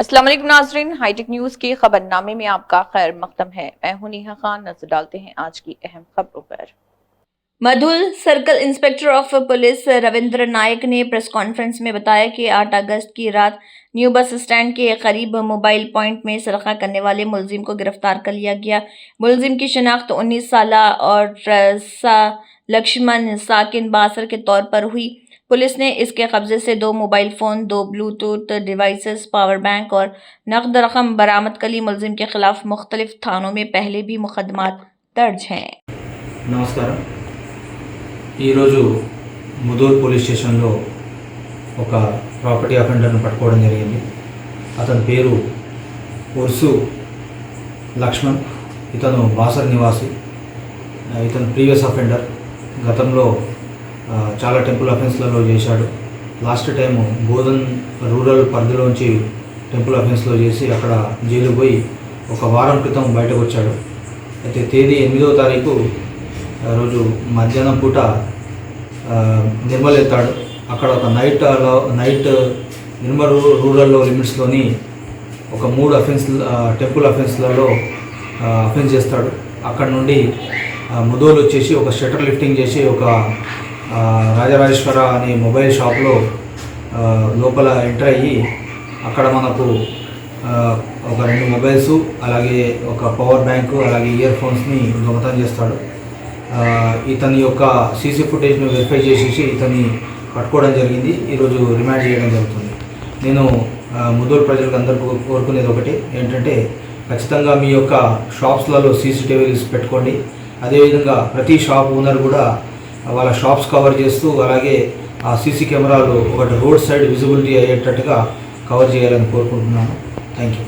अस्सलाम वालेकुम नाज़रीन, हाईटेक न्यूज़ के खबरनामे में आपका खैर मकदम है। मैं हूं नेहा खान। नजर डालते हैं आज की अहम खबरों पर। Madhul circle inspector of police Ravindra Nayak ने प्रेस कॉन्फ्रेंस में बताया कि 8 अगस्त की रात न्यू बस स्टैंड के करीब मोबाइल पॉइंट में सरका करने वाले मुलजिम को गिरफ्तार कर लिया गया। मुलजिम की शिनाख्त 19 साल और लक्ष्मण साकिन बासर के तौर पर हुई। पुलिस ने इसके कब्जे से 2 mobile phone, 2 Bluetooth devices, power bank और नकद रकम बरामद कर ली। मुलजिम के खिलाफ मुख्तलिफ थानों में पहले भी मुकदमात दर्ज हैं। నమస్కారం. ఈరోజు ముదూర్ పోలీస్ స్టేషన్లో ఒక ప్రాపర్టీ అఫెండర్ను పట్టుకోవడం జరిగింది. అతని పేరు ఉర్సు లక్ష్మణ్. ఇతను బాసర్ నివాసి. ఇతను ప్రీవియస్ అఫెండర్. గతంలో చాలా టెంపుల్ అఫెన్స్లలో చేశాడు. లాస్ట్ టైం బోధన్ రూరల్ పరిధిలోంచి టెంపుల్ అఫెన్స్లో చేసి అక్కడ జైలు పోయి ఒక వారం క్రితం బయటకు వచ్చాడు. అయితే తేదీ 8వ తారీఖు రోజు మధ్యాహ్నం పూట నిర్మల్ ఎత్తాడు. అక్కడ ఒక నైట్ నిర్మల్ రూరల్లో లిమిట్స్లోని ఒక 3 టెంపుల్ అఫెన్స్లలో అఫెన్స్ చేస్తాడు. అక్కడ నుండి ముదోలు వచ్చేసి ఒక షట్టర్ లిఫ్టింగ్ చేసి ఒక రాజరాజేశ్వర అనే మొబైల్ షాప్లో లోపల ఎంటర్ అయ్యి అక్కడ మనకు ఒక 2 మొబైల్స్, అలాగే ఒక పవర్ బ్యాంకు, అలాగే ఇయర్ ఫోన్స్ని దొంగతనం చేస్తాడు. ఇతని యొక్క సీసీ ఫుటేజ్ను వెరిఫై చేసేసి ఇతన్ని పట్టుకోవడం జరిగింది. ఈరోజు రిమాండ్ చేయడం జరుగుతుంది. నేను ముదోల్ ప్రజలకు అందరికీ కోరుకునేది ఒకటి ఏంటంటే, ఖచ్చితంగా మీ యొక్క షాప్స్లలో సీసీటీవీస్ పెట్టుకోండి. అదేవిధంగా ప్రతి షాప్ ఓనర్ కూడా వాళ్ళ షాప్స్ కవర్ చేస్తూ, అలాగే ఆ సీసీ కెమెరాలు ఒకటి రోడ్ సైడ్ విజిబిలిటీ అయ్యేటట్టుగా కవర్ చేయాలని కోరుకుంటున్నాను. Thank you.